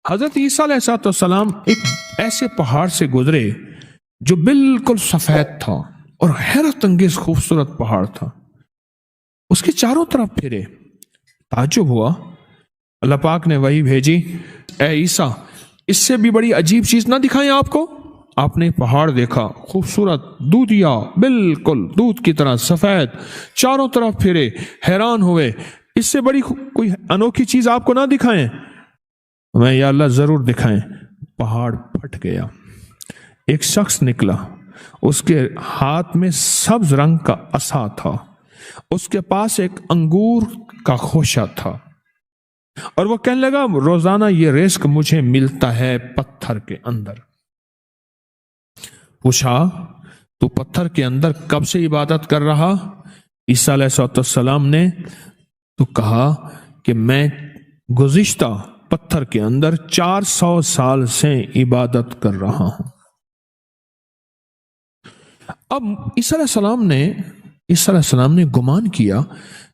حضرت عیسیٰ علیہ السلام ایک ایسے پہاڑ سے گزرے جو بالکل سفید تھا اور حیرت انگیز خوبصورت پہاڑ تھا. اس کے چاروں طرف پھرے. تعجب ہوا. اللہ پاک نے وحی بھیجی، اے عیسیٰ اس سے بھی بڑی عجیب چیز نہ دکھائیں آپ کو؟ آپ نے پہاڑ دیکھا، خوبصورت، دودھیا، بالکل دودھ کی طرح سفید، چاروں طرف پھرے، حیران ہوئے. اس سے بڑی کوئی انوکھی چیز آپ کو نہ دکھائیں؟ میں یا اللہ ضرور دکھائیں. پہاڑ پھٹ گیا. ایک شخص نکلا، اس کے ہاتھ میں سبز رنگ کا عصا تھا. اس کے پاس ایک انگور کا خوشہ تھا اور وہ کہنے لگا روزانہ یہ رزق مجھے ملتا ہے پتھر کے اندر. پوچھا تو پتھر کے اندر کب سے عبادت کر رہا؟ عیسیٰ علیہ السلام نے تو کہا کہ میں گزشتہ پتھر کے اندر 400 سال سے عبادت کر رہا ہوں. اب عیسیٰ علیہ السلام نے گمان کیا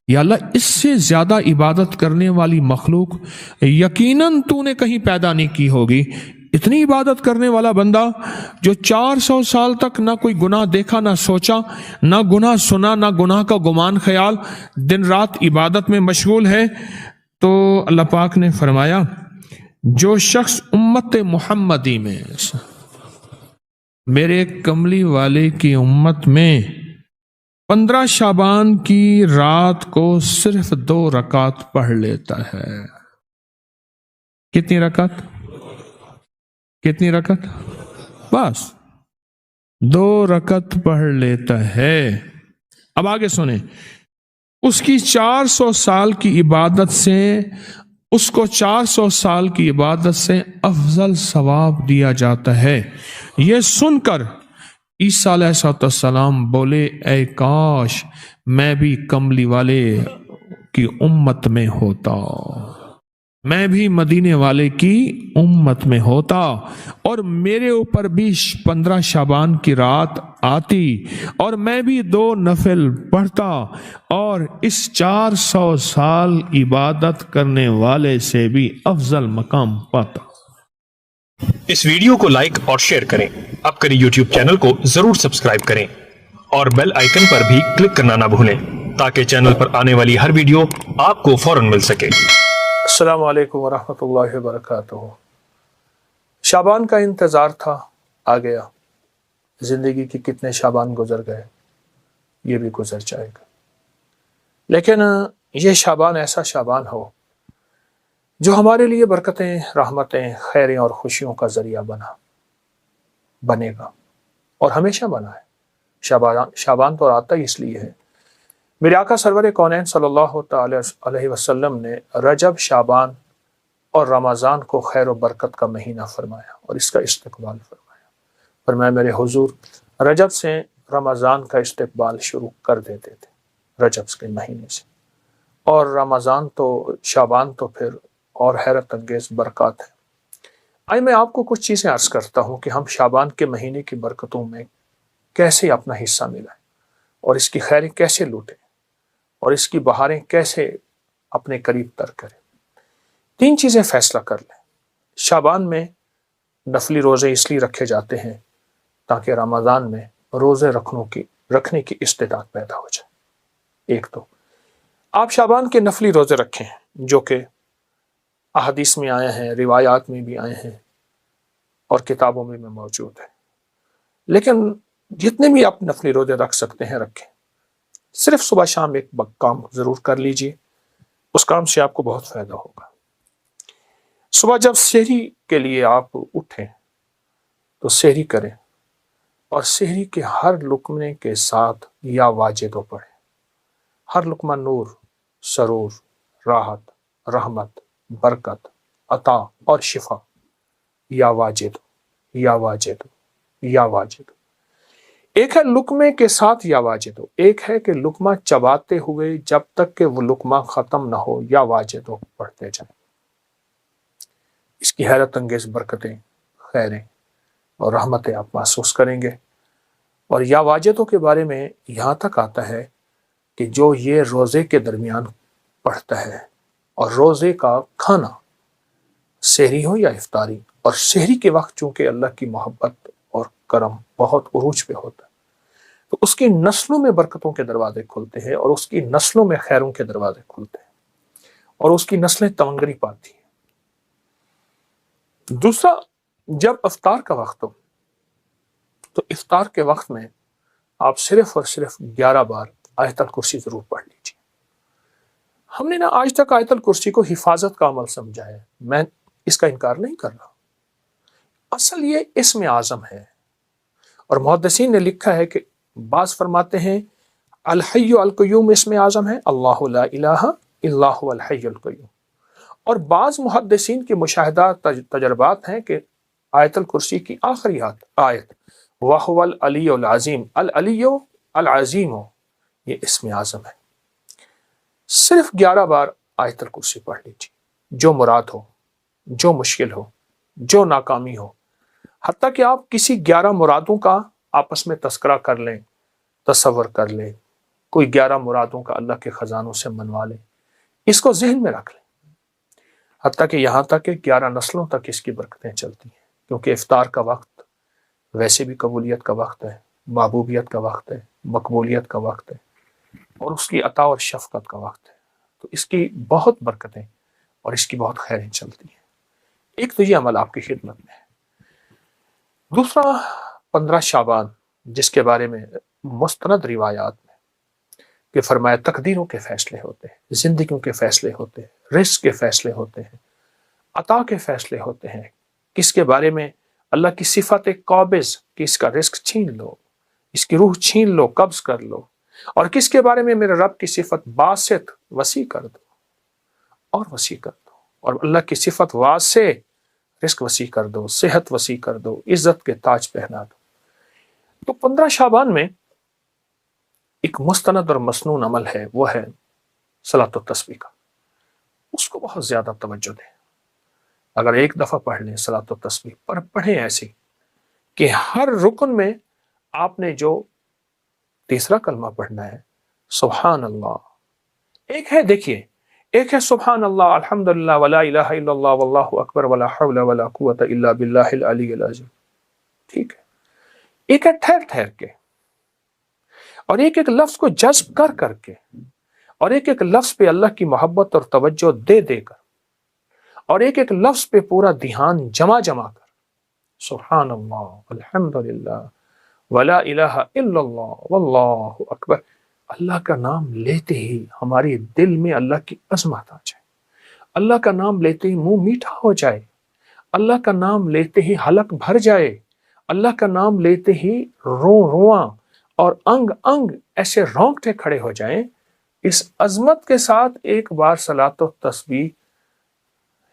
یا اللہ اس سے زیادہ عبادت کرنے والی مخلوق یقیناً تو نے کہیں پیدا نہیں کی ہوگی. اتنی عبادت کرنے والا بندہ جو 400 سال تک نہ کوئی گناہ دیکھا نہ سوچا، نہ گناہ سنا، نہ گناہ کا گمان خیال، دن رات عبادت میں مشغول ہے. تو اللہ پاک نے فرمایا جو شخص امت محمدی میں، میرے کملی والے کی امت میں 15 شعبان کی رات کو صرف 2 رکعت پڑھ لیتا ہے. کتنی رکعت؟ بس 2 رکعت پڑھ لیتا ہے. اب آگے سنیں، اس کی 400 سال کی عبادت سے، اس کو 400 سال کی عبادت سے افضل ثواب دیا جاتا ہے. یہ سن کر عیسیٰ علیہ السلام بولے اے کاش میں بھی کملی والے کی امت میں ہوتا، میں بھی مدینے والے کی امت میں ہوتا اور میرے اوپر بھی 15 شعبان کی رات آتی اور میں بھی 2 نفل پڑھتا اور اس 400 سال عبادت کرنے والے سے بھی افضل مقام پاتا. اس ویڈیو کو لائک اور شیئر کریں. اب کریں یوٹیوب چینل کو ضرور سبسکرائب کریں اور بیل آئیکن پر بھی کلک کرنا نہ بھولیں تاکہ چینل پر آنے والی ہر ویڈیو آپ کو فوراً مل سکے. السلام علیکم ورحمۃ اللہ وبرکاتہ. شعبان کا انتظار تھا، آ گیا. زندگی کی کتنے شعبان گزر گئے، یہ بھی گزر جائے گا. لیکن یہ شعبان ایسا شعبان ہو جو ہمارے لیے برکتیں، رحمتیں، خیریں اور خوشیوں کا ذریعہ بنے گا اور ہمیشہ بنا ہے. شعبان تو آتا ہی اس لیے ہے. میرے آقا سرور کونین صلی اللہ تعالی علیہ وسلم نے رجب، شعبان اور رمضان کو خیر و برکت کا مہینہ فرمایا اور اس کا استقبال فرمایا. فرمایا میرے حضور رجب سے رمضان کا استقبال شروع کر دیتے تھے، رجب کے مہینے سے، اور رمضان تو، شعبان تو پھر اور حیرت انگیز برکات ہے. آئے میں آپ کو کچھ چیزیں عرض کرتا ہوں کہ ہم شعبان کے مہینے کی برکتوں میں کیسے اپنا حصہ ملائیں اور اس کی خیریں کیسے لوٹیں اور اس کی بہاریں کیسے اپنے قریب تر کریں. 3 چیزیں فیصلہ کر لیں. شعبان میں نفلی روزے اس لیے رکھے جاتے ہیں تاکہ رمضان میں روزے رکھنے کی استعداد پیدا ہو جائے. ایک تو آپ شعبان کے نفلی روزے رکھیں جو کہ احادیث میں آئے ہیں، روایات میں بھی آئے ہیں اور کتابوں میں بھی موجود ہے. لیکن جتنے بھی آپ نفلی روزے رکھ سکتے ہیں رکھیں. صرف صبح شام ایک کام ضرور کر لیجئے، اس کام سے آپ کو بہت فائدہ ہوگا. صبح جب سحری کے لیے آپ اٹھیں تو سحری کریں اور سحری کے ہر لقمے کے ساتھ یا واجدو پڑھیں. ہر لقمہ نور، سرور، راحت، رحمت، برکت، عطا اور شفا. یا واجدو، یا واجدو، یا واجدو. ایک ہے لقمے کے ساتھ یا واجدو، ایک ہے کہ لقمہ چباتے ہوئے جب تک کہ وہ لقمہ ختم نہ ہو یا واجدو پڑھتے جائیں. اس کی حیرت انگیز برکتیں، خیریں اور رحمتیں آپ محسوس کریں گے. اور یا واجدوں کے بارے میں یہاں تک آتا ہے کہ جو یہ روزے کے درمیان پڑھتا ہے، اور روزے کا کھانا سحری ہو یا افطاری، اور سحری کے وقت چونکہ اللہ کی محبت اور کرم بہت عروج پہ ہوتا ہے، تو اس کی نسلوں میں برکتوں کے دروازے کھلتے ہیں، اور اس کی نسلوں میں خیروں کے دروازے کھلتے ہیں، اور اس کی نسلیں تمنگری پاتی ہیں۔ دوسرا، جب افطار کا وقت ہو تو افطار کے وقت میں آپ صرف اور صرف 11 بار آیت الکرسی ضرور پڑھ لیجیے۔ ہم نے نا آج تک آیت الکرسی کو حفاظت کا عمل سمجھا ہے، میں اس کا انکار نہیں کر رہا، اصل یہ اسم اعظم ہے، اور محدثین نے لکھا ہے کہ بعض فرماتے ہیں الحی القیوم اسم اعظم ہے، اللہ لا الہ الا هو الحی القیوم، اور بعض محدثین کے مشاہدات تجربات ہیں کہ آیت الکرسی کی آخری آیت وَهُوَ الْعَلِيُّ الْعَظِيمُ، العلیُّ العظیم، یہ اسم اعظم ہے۔ صرف 11 بار آیت الکرسی پڑھ لیجیے، جو مراد ہو، جو مشکل ہو، جو ناکامی ہو، حتیٰ کہ آپ کسی 11 مرادوں کا آپس میں تذکرہ کر لیں، تصور کر لیں، کوئی 11 مرادوں کا اللہ کے خزانوں سے منوا لیں، اس کو ذہن میں رکھ لیں، حتیٰ کہ یہاں تک کہ 11 نسلوں تک اس کی برکتیں چلتی ہیں، کیونکہ افطار کا وقت ویسے بھی قبولیت کا وقت ہے، محبوبیت کا وقت ہے، مقبولیت کا وقت ہے، اور اس کی عطا اور شفقت کا وقت ہے، تو اس کی بہت برکتیں اور اس کی بہت خیریں چلتی ہیں۔ ایک تو یہ عمل آپ کی خدمت میں ہے۔ دوسرا، 15 شعبان، جس کے بارے میں مستند روایات میں کہ فرمایا تقدیروں کے فیصلے ہوتے ہیں، زندگیوں کے فیصلے ہوتے ہیں، رزق کے فیصلے ہوتے ہیں، عطا کے فیصلے ہوتے ہیں، کس کے بارے میں اللہ کی صفت قابض کہ اس کا رزق چھین لو، اس کی روح چھین لو، قبض کر لو، اور کس کے بارے میں میرے رب کی صفت باسط وسیع کر دو اور وسیع کر دو، اور اللہ کی صفت واسع رزق وسیع کر دو، صحت وسیع کر دو، عزت کے تاج پہنا دو۔ تو 15 شعبان میں ایک مستند اور مسنون عمل ہے، وہ ہے صلاۃ التسبیح کا، اس کو بہت زیادہ توجہ دیں۔ اگر ایک دفعہ پڑھ لیں صلاۃ التسبیح، پر پڑھیں ایسی کہ ہر رکن میں آپ نے جو تیسرا کلمہ پڑھنا ہے سبحان اللہ، ایک ہے، دیکھیے، ایک ہے سبحان اللہ الحمدللہ ولا الہ الا اللہ واللہ اکبر ولا حول ولا قوت الا باللہ العلی العظیم، ٹھیک ہے، ایک ہے ٹھہر ٹھہر کے، اور ایک ایک لفظ کو جذب کر کر کے، اور ایک ایک لفظ پہ اللہ کی محبت اور توجہ دے دے کر، اور ایک ایک لفظ پہ پورا دھیان جمع کر، سبحان اللہ الحمدللہ ولا الہ الا اللہ واللہ اکبر۔ اللہ کا نام لیتے ہی ہمارے دل میں اللہ کی عظمت آ جائے، اللہ کا نام لیتے ہی منہ میٹھا ہو جائے، اللہ کا نام لیتے ہی حلق بھر جائے، اللہ کا نام لیتے ہی رواں اور انگ انگ ایسے رونگٹے کھڑے ہو جائیں۔ اس عظمت کے ساتھ ایک بار صلاۃ و تسبیح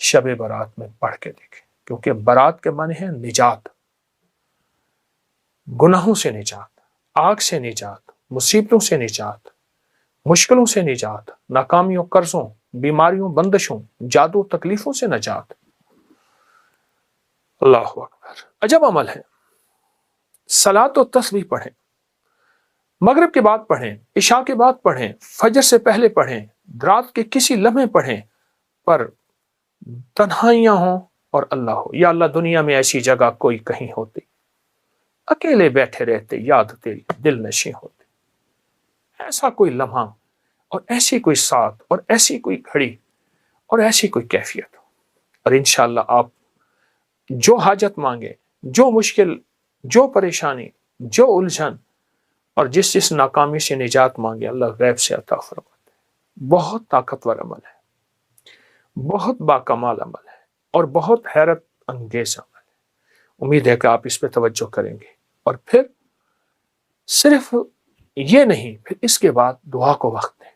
شب برات میں پڑھ کے دیکھیں، کیونکہ برات کے معنی ہے نجات، گناہوں سے نجات، آگ سے نجات، مصیبتوں سے نجات، مشکلوں سے نجات، ناکامیوں، قرضوں، بیماریوں، بندشوں، جادو، تکلیفوں سے نجات۔ اللہ اکبر، عجب عمل ہے۔ صلاۃ و تسبیح پڑھیں، مغرب کے بعد پڑھیں، عشاء کے بعد پڑھیں، فجر سے پہلے پڑھیں، رات کے کسی لمحے پڑھیں، پر تنہائیاں ہوں اور اللہ ہو، یا اللہ دنیا میں ایسی جگہ کوئی کہیں ہوتی، اکیلے بیٹھے رہتے، یاد تیری دل نشیں ہوتے، ایسا کوئی لمحہ اور ایسی کوئی ساتھ اور ایسی کوئی گھڑی اور ایسی کوئی کیفیت، اور انشاءاللہ آپ جو حاجت مانگے، جو مشکل، جو پریشانی، جو الجھن اور جس ناکامی سے نجات مانگے، اللہ غیب سے عطا فرماتے ہیں۔ بہت طاقتور عمل ہے، بہت باکمال عمل ہے، اور بہت حیرت انگیز عمل ہے۔ امید ہے کہ آپ اس پہ توجہ کریں گے، اور پھر صرف یہ نہیں، پھر اس کے بعد دعا کو وقت دیں،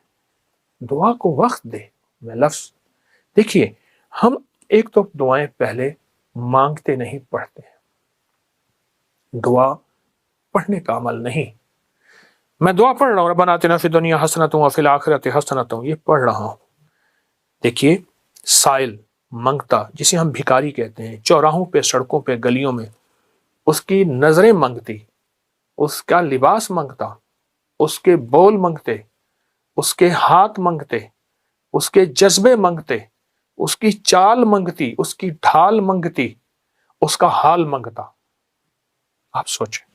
دعا کو وقت دیں۔ میں لفظ دیکھیے، ہم ایک تو دعائیں پہلے مانگتے نہیں، پڑھتے ہیں۔ دعا پڑھنے کا عمل نہیں، میں دعا پڑھ رہا ہوں ربنا آتنا فی الدنیا حسنۃ وفی الآخرۃ حسنۃ، یہ پڑھ رہا ہوں۔ دیکھیے، سائل، منگتا، جسے ہم بھکاری کہتے ہیں، چوراہوں پہ، سڑکوں پہ، گلیوں میں، اس کی نظریں منگتی، اس کا لباس منگتا، اس کے بول منگتے، اس کے ہاتھ منگتے، اس کے جذبے منگتے، اس کی چال منگتی، اس کی ڈھال منگتی، اس کا حال منگتا. آپ سوچیں.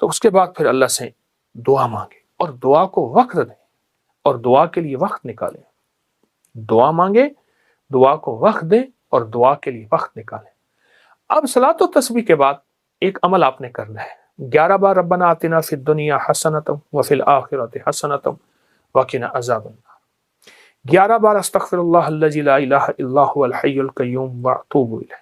تو اس کے بعد پھر اللہ سے دعا مانگے اور دعا کو وقت دیں اور دعا کے لیے وقت نکالیں. دعا مانگے، دعا کو وقت دیں اور دعا کے لیے وقت نکالیں. اب صلاۃ و تسبیح کے بعد ایک عمل آپ نے کرنا ہے. 11 بار ربنا آتنا فی الدنیا حسنۃ وفی الآخرۃ حسنۃ وقنا عذاب النار. 11 بار استغفر اللہ الذی لا الہ الا هو الحی القیوم واتوب الیہ.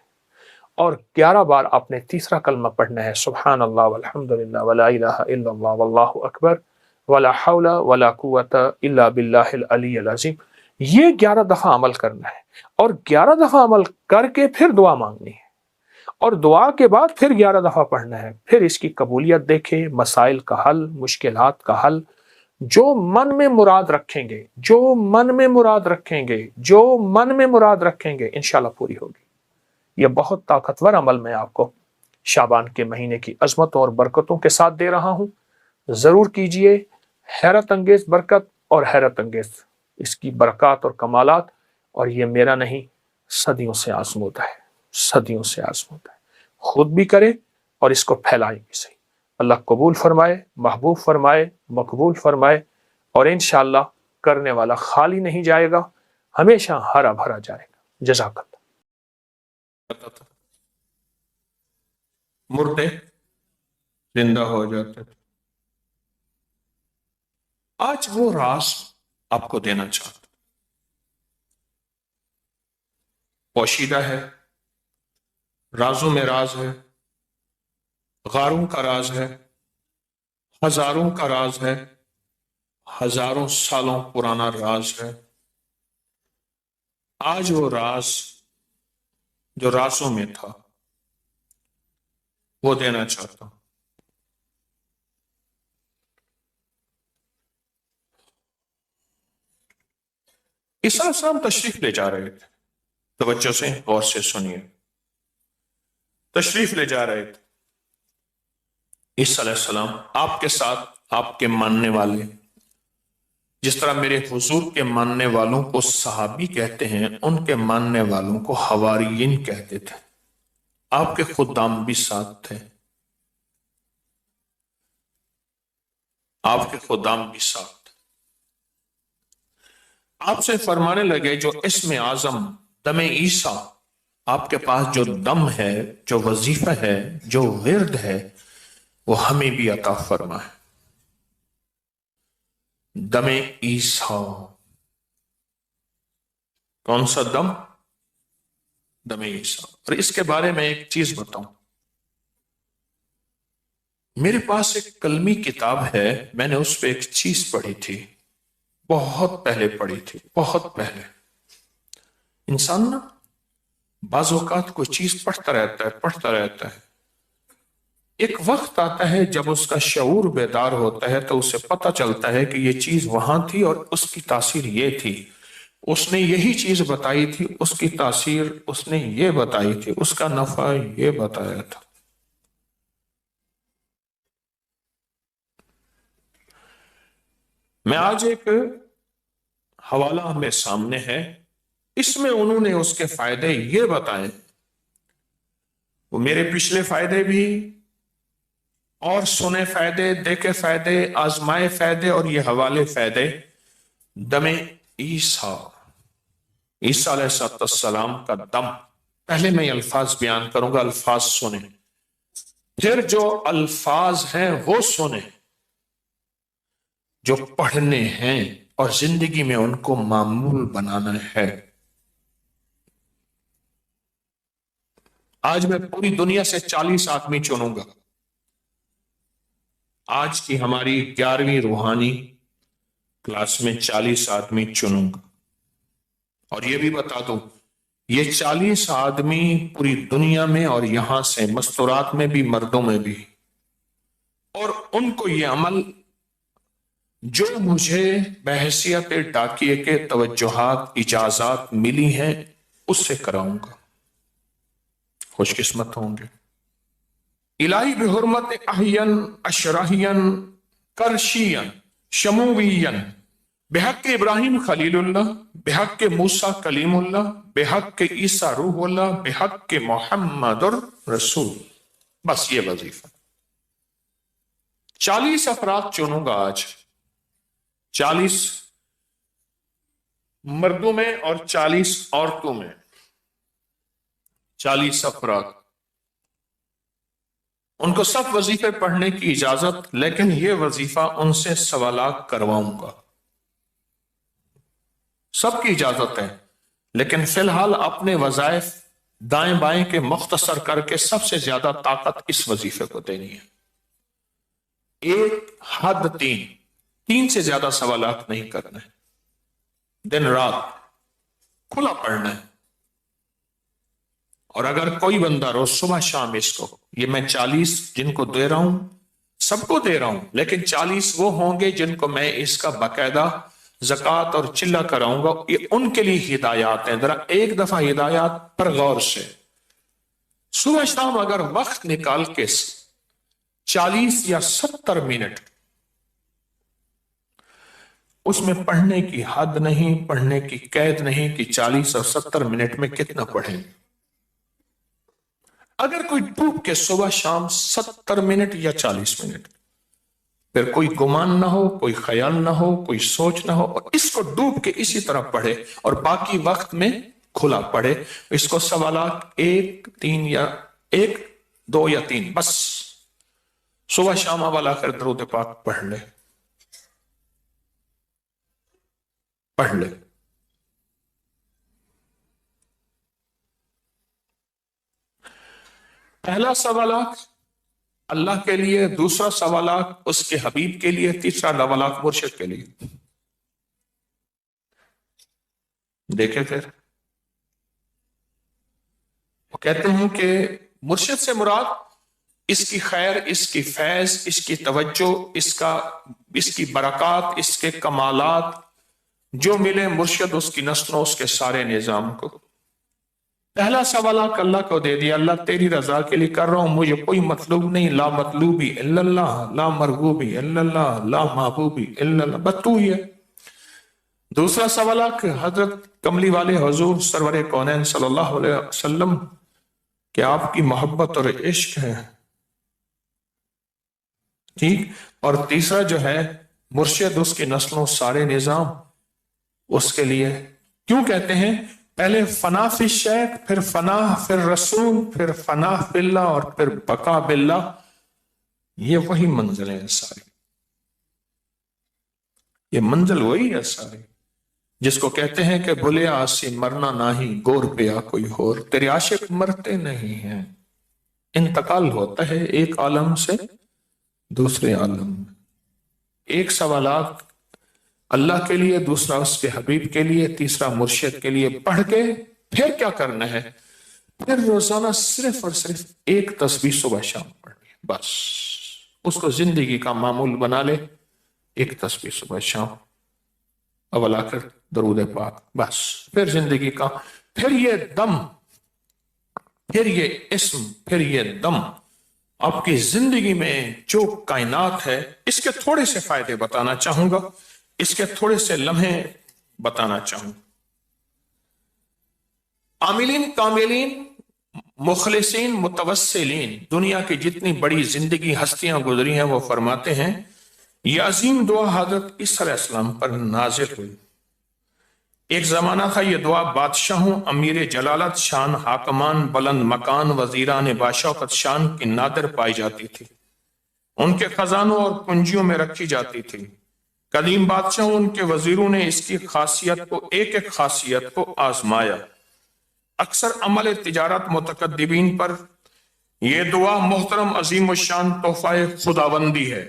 اور 11 بار آپ نے تیسرا کلمہ پڑھنا ہے سبحان اللہ والحمد للہ ولا الہ الا اللہ واللہ اکبر ولا حول ولا قوت الا باللہ العلی العظیم. یہ 11 دفعہ عمل کرنا ہے اور 11 دفعہ عمل کر کے پھر دعا مانگنی ہے اور دعا کے بعد پھر 11 دفعہ پڑھنا ہے. پھر اس کی قبولیت دیکھیں، مسائل کا حل، مشکلات کا حل. جو من میں مراد رکھیں گے، جو من میں مراد رکھیں گے، جو من میں مراد رکھیں گے انشاءاللہ پوری ہوگی. یہ بہت طاقتور عمل میں آپ کو شعبان کے مہینے کی عظمتوں اور برکتوں کے ساتھ دے رہا ہوں. ضرور کیجئے. حیرت انگیز برکت اور حیرت انگیز اس کی برکات اور کمالات. اور یہ میرا نہیں، صدیوں سے آزمودہ ہے، صدیوں سے آزمودہ ہے. خود بھی کرے اور اس کو پھیلائیں بھی صحیح. اللہ قبول فرمائے، محبوب فرمائے، مقبول فرمائے. اور انشاءاللہ کرنے والا خالی نہیں جائے گا، ہمیشہ ہرا بھرا جائے گا. جزاک اللہ. مردے زندہ ہو جاتے تھے. آج وہ راز آپ کو دینا چاہتا. پوشیدہ ہے، رازوں میں راز ہے، غاروں کا راز ہے، ہزاروں کا راز ہے، ہزاروں سالوں پرانا راز ہے. آج وہ راز جو رازوں میں تھا وہ دینا چاہتا ہوں. عیسیٰ علیہ السلام تشریف لے جا رہے تھے. توجہ سے غور سے سنیے. تشریف لے جا رہے تھے عیسیٰ علیہ السلام آپ کے ساتھ آپ کے ماننے والے. جس طرح میرے حضور کے ماننے والوں کو صحابی کہتے ہیں، ان کے ماننے والوں کو حواریین کہتے تھے. آپ کے خدام بھی ساتھ تھے، آپ کے خدام بھی ساتھ. آپ سے فرمانے لگے جو اسم اعظم دم عیسیٰ آپ کے پاس جو دم ہے، جو وظیفہ ہے، جو ورد ہے، وہ ہمیں بھی عطا فرمائے. دم عیسیٰ. کون سا دم؟ دم عیسیٰ. اور اس کے بارے میں ایک چیز بتاؤں. میرے پاس ایک کلمی کتاب ہے، میں نے اس پہ ایک چیز پڑھی تھی، بہت پہلے پڑھی تھی، بہت پہلے. انسان نا بعض اوقات کوئی چیز پڑھتا رہتا ہے. ایک وقت آتا ہے جب اس کا شعور بیدار ہوتا ہے تو اسے پتہ چلتا ہے کہ یہ چیز وہاں تھی اور اس کی تاثیر یہ تھی. اس نے یہی چیز بتائی تھی، اس کی تاثیر اس نے یہ بتائی تھی، اس کا نفع یہ بتایا تھا. میں آج ایک حوالہ ہمیں سامنے ہے، اس میں انہوں نے اس کے فائدے یہ بتائے. وہ میرے پچھلے فائدے بھی اور سنے فائدے، دیکھے فائدے، آزمائے فائدے اور یہ حوالے فائدے. دم عیسیٰ، عیسیٰ علیہ السلام کا دم. پہلے میں یہ الفاظ بیان کروں گا، الفاظ سنیں، پھر جو الفاظ ہیں وہ سنیں، جو پڑھنے ہیں اور زندگی میں ان کو معمول بنانا ہے. آج میں پوری دنیا سے 40 آدمی چنوں گا. آج کی ہماری 11ویں روحانی کلاس میں 40 آدمی چنوں گا. اور یہ بھی بتا دوں، یہ 40 آدمی پوری دنیا میں اور یہاں سے مستورات میں بھی، مردوں میں بھی. اور ان کو یہ عمل جو مجھے بحیثیت ڈاکیے کے توجہات، اجازات ملی ہیں اس سے کراؤں گا. خوش قسمت ہوں گے. الہی بحرمت احین اشرحین کرشین شموین بحق ابراہیم خلیل اللہ، بحق موسیٰ کلیم اللہ، بحق عیسیٰ روح اللہ، بحق محمد رسول۔ بس یہ وظیفہ۔ 40 افراد چنوں گا آج، 40 مردوں میں اور 40 عورتوں میں، 40 افراد، ان کو سب وظیفے پڑھنے کی اجازت، لیکن یہ وظیفہ ان سے سوالات کرواؤں گا۔ سب کی اجازت ہے، لیکن فی الحال اپنے وظائف دائیں بائیں کے مختصر کر کے سب سے زیادہ طاقت اس وظیفے کو دینی ہے۔ ایک حد 3 سے زیادہ سوالات نہیں کرنا ہے، دن رات کھلا پڑھنا ہے۔ اور اگر کوئی بندہ روز صبح شام اس کو، یہ میں 40 جن کو دے رہا ہوں سب کو دے رہا ہوں، لیکن 40 وہ ہوں گے جن کو میں اس کا باقاعدہ زکوٰۃ اور چلہ کراؤں گا، یہ ان کے لیے ہدایات ہیں۔ ذرا ایک دفعہ ہدایات پر غور سے صبح شام اگر وقت نکال کے 40 یا 70 منٹ، اس میں پڑھنے کی حد نہیں، پڑھنے کی قید نہیں کہ 40 اور 70 منٹ میں کتنا پڑھیں۔ اگر کوئی ڈوب کے صبح شام 70 منٹ یا 40 منٹ، پھر کوئی گمان نہ ہو، کوئی خیال نہ ہو، کوئی سوچ نہ ہو، اور اس کو ڈوب کے اسی طرح پڑھے اور باقی وقت میں کھلا پڑھے۔ اس کو سوالات 1، 3 یا 1، 2 یا 3، بس صبح شام والا کر درود پاک پڑھ لے، پڑھ لے۔ پہلا سوالات اللہ کے لیے، دوسرا سوالات اس کے حبیب کے لیے، تیسرا سوالات مرشد کے لیے۔ دیکھیں پھر وہ کہتے ہیں کہ مرشد سے مراد اس کی خیر، اس کی فیض، اس کی توجہ، اس کی برکات، اس کے کمالات جو ملے مرشد اس کی نسلوں، اس کے سارے نظام کو۔ پہلا سوالات اللہ کو دے دیا، اللہ تیری رضا کے لیے کر رہا ہوں، مجھے کوئی مطلوب نہیں، لا مطلوبی الا اللہ، لا مرغوبی الا اللہ، لا محبوبی الا اللہ، بس تو ہی ہے۔ دوسرا سوالات حضرت کملی والے حضور سرور کونین صلی اللہ علیہ وسلم کہ آپ کی محبت اور عشق ہے، ٹھیک۔ اور تیسرا جو ہے مرشد، اس کی نسلوں، سارے نظام اس کے لیے۔ کیوں کہتے ہیں پہلے فنا فی الشیخ، پھر فنا پھر رسول، پھر فنا فی اللہ، اور پھر بقا باللہ۔ یہ وہی منزل ہے ساری، یہ منزل وہی ہے ساری، جس کو کہتے ہیں کہ بھلے آسی مرنا نہیں، گور پیا کوئی ہور۔ تیرے عاشق مرتے نہیں ہیں، انتقال ہوتا ہے ایک عالم سے دوسرے عالم میں۔ ایک سوالات اللہ کے لیے، دوسرا اس کے حبیب کے لیے، تیسرا مرشد کے لیے پڑھ کے پھر کیا کرنا ہے؟ پھر روزانہ صرف اور صرف ایک تسبیح صبح شام پڑھنی ہے، بس اس کو زندگی کا معمول بنا لے، ایک تسبیح صبح شام، اول آخر درود پاک، بس پھر زندگی کا، پھر یہ دم، پھر یہ اسم، پھر یہ دم آپ کی زندگی میں جو کائنات ہے، اس کے تھوڑے سے فائدے بتانا چاہوں گا، اس کے تھوڑے سے لمحے بتانا چاہوں۔ عاملین، کاملین، مخلصین، متوسلین، دنیا کی جتنی بڑی زندگی ہستیاں گزری ہیں وہ فرماتے ہیں یہ عظیم دعا حضرت عیسیٰ علیہ السلام پر نازل ہوئی۔ ایک زمانہ تھا یہ دعا بادشاہوں، امیر جلالت شان، حاکمان، بلند مکان، وزیران باشوقت شان کی نادر پائی جاتی تھی، ان کے خزانوں اور کنجیوں میں رکھی جاتی تھی۔ قدیم بادشاہوں، ان کے وزیروں نے اس کی خاصیت کو، ایک ایک خاصیت کو آزمایا۔ اکثر عمل تجارت متقدمین پر یہ دعا محترم عظیم الشان تحفہ خداوندی ہے۔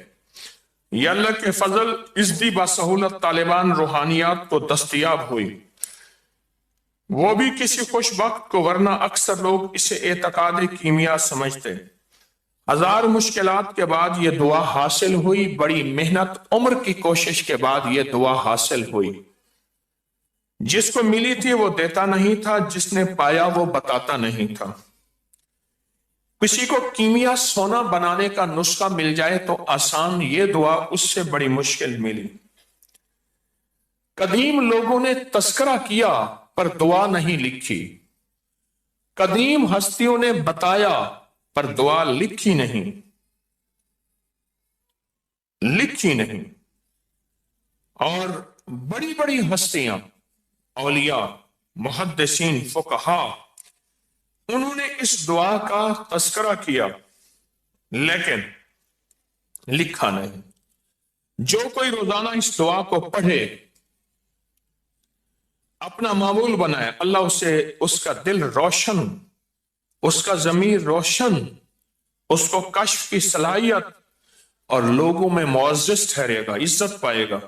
یہ اللہ کے فضل ازدی باسہولت طالبان روحانیات کو دستیاب ہوئی، وہ بھی کسی خوش وقت کو، ورنہ اکثر لوگ اسے اعتقاد کیمیا سمجھتے۔ ہزار مشکلات کے بعد یہ دعا حاصل ہوئی، بڑی محنت، عمر کی کوشش کے بعد یہ دعا حاصل ہوئی۔ جس کو ملی تھی وہ دیتا نہیں تھا، جس نے پایا وہ بتاتا نہیں تھا۔ کسی کو کیمیا سونا بنانے کا نسخہ مل جائے تو آسان، یہ دعا اس سے بڑی مشکل ملی۔ قدیم لوگوں نے تذکرہ کیا پر دعا نہیں لکھی، قدیم ہستیوں نے بتایا پر دعا لکھی نہیں، لکھی نہیں۔ اور بڑی بڑی ہستیاں، اولیاء، محدثین، فقہاء، انہوں نے اس دعا کا تذکرہ کیا لیکن لکھا نہیں۔ جو کوئی روزانہ اس دعا کو پڑھے، اپنا معمول بنائے، اللہ اسے اس کا دل روشن، اس کا ضمیر روشن، اس کو کشف کی صلاحیت اور لوگوں میں معزز ٹھہرے گا، عزت پائے گا،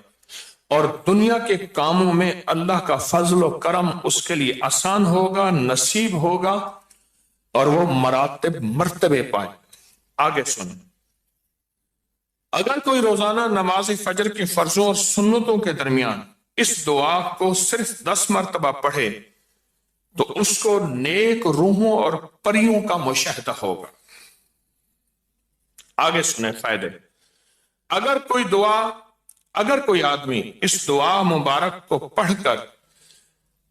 اور دنیا کے کاموں میں اللہ کا فضل و کرم اس کے لیے آسان ہوگا، نصیب ہوگا، اور وہ مرتبے پائے۔ آگے سنیں، اگر کوئی روزانہ نماز فجر کے فرضوں اور سنتوں کے درمیان اس دعا کو صرف 10 مرتبہ پڑھے تو اس کو نیک روحوں اور پریوں کا مشاہدہ ہوگا۔ آگے سنیں فائدے۔ اگر کوئی آدمی اس دعا مبارک کو پڑھ کر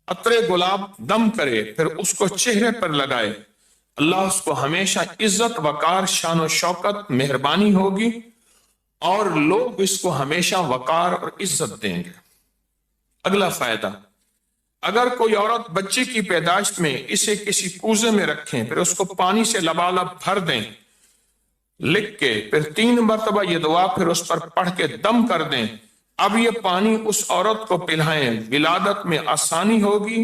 عطر گلاب دم کرے، پھر اس کو چہرے پر لگائے، اللہ اس کو ہمیشہ عزت، وقار، شان و شوکت، مہربانی ہوگی، اور لوگ اس کو ہمیشہ وقار اور عزت دیں گے۔ اگلا فائدہ، اگر کوئی عورت بچے کی پیدائش میں اسے کسی کوزے میں رکھیں، پھر اس کو پانی سے لبالب بھر دیں لکھ کے، پھر 3 مرتبہ یہ دعا پھر اس پر پڑھ کے دم کر دیں، اب یہ پانی اس عورت کو پلائیں، ولادت میں آسانی ہوگی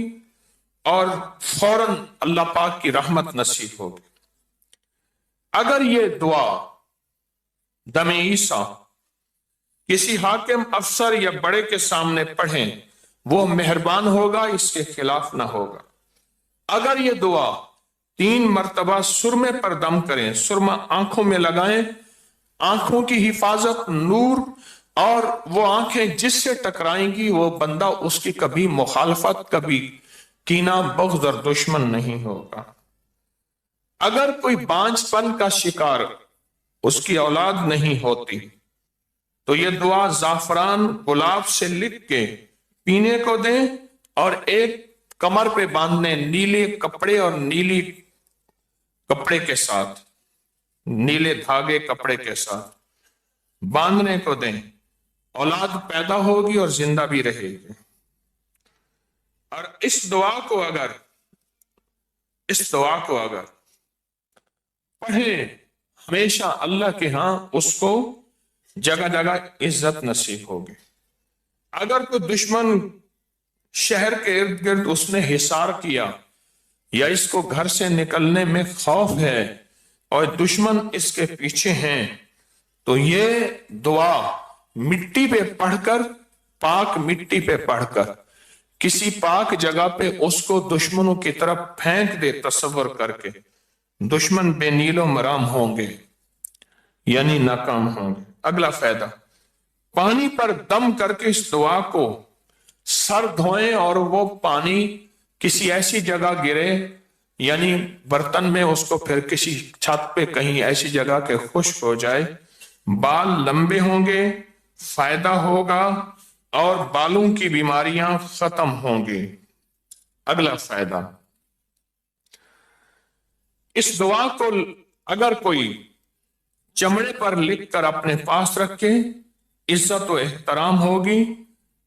اور فوراً اللہ پاک کی رحمت نصیب ہوگی۔ اگر یہ دعا دم عیسیٰ کسی حاکم، افسر یا بڑے کے سامنے پڑھیں، وہ مہربان ہوگا، اس کے خلاف نہ ہوگا۔ اگر یہ دعا 3 مرتبہ سرمے پر دم کریں، سرما آنکھوں میں لگائیں، آنکھوں کی حفاظت، نور، اور وہ آنکھیں جس سے ٹکرائیں گی وہ بندہ اس کی کبھی مخالفت، کبھی کینہ، بغض اور دشمن نہیں ہوگا۔ اگر کوئی بانجھ پن کا شکار، اس کی اولاد نہیں ہوتی، تو یہ دعا زعفران گلاب سے لکھ کے پینے کو دیں اور ایک کمر پہ باندھنے، نیلے کپڑے اور نیلی کپڑے کے ساتھ، نیلے دھاگے کپڑے کے ساتھ باندھنے کو دیں، اولاد پیدا ہوگی اور زندہ بھی رہے گی۔ اور اس دعا کو اگر پڑھیں، ہمیشہ اللہ کے ہاں اس کو جگہ جگہ عزت نصیب ہوگی۔ اگر کوئی دشمن شہر کے ارد گرد اس نے حصار کیا، یا اس کو گھر سے نکلنے میں خوف ہے اور دشمن اس کے پیچھے ہیں، تو یہ دعا مٹی پہ پڑھ کر، پاک مٹی پہ پڑھ کر کسی پاک جگہ پہ اس کو دشمنوں کی طرف پھینک دے، تصور کر کے دشمن بے نیل و مرام ہوں گے، یعنی ناکام ہوں گے۔ اگلا فائدہ، پانی پر دم کر کے اس دعا کو سر دھوئیں اور وہ پانی کسی ایسی جگہ گرے، یعنی برتن میں، اس کو پھر کسی چھت پہ کہیں ایسی جگہ کے خشک ہو جائے، بال لمبے ہوں گے، فائدہ ہوگا اور بالوں کی بیماریاں ختم ہوں گی۔ اگلا فائدہ، اس دعا کو اگر کوئی چمڑے پر لکھ کر اپنے پاس رکھے، عزت و احترام ہوگی،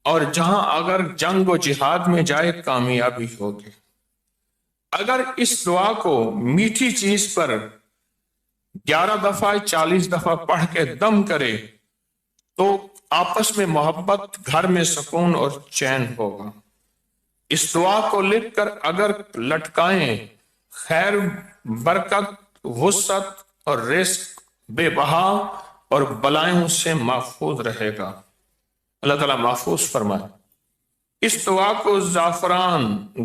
اور جہاں اگر جنگ و جہاد میں جائے کامیابی ہوگی۔ اگر اس دعا کو میٹھی چیز پر 11 دفعہ 40 دفعہ پڑھ کے دم کرے تو آپس میں محبت، گھر میں سکون اور چین ہوگا۔ اس دعا کو لکھ کر اگر لٹکائیں، خیر، برکت، وسعت اور رزق بے بہا اور بلائیں سے محفوظ رہے گا۔ اللہ تعالیٰ محفوظ فرمائے۔ اس دعا کو زعفران،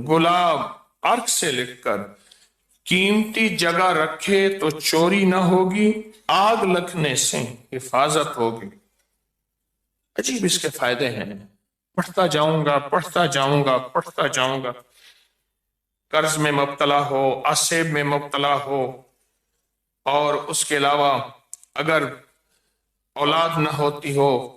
گلاب، عرق سے لکھ کر قیمتی جگہ رکھے تو چوری نہ ہوگی، آگ لگنے سے حفاظت ہوگی۔ عجیب اس کے فائدے ہیں، پڑھتا جاؤں گا۔ قرض میں مبتلا ہو، عصب میں مبتلا ہو، اور اس کے علاوہ اگر اولاد نہ ہوتی ہو،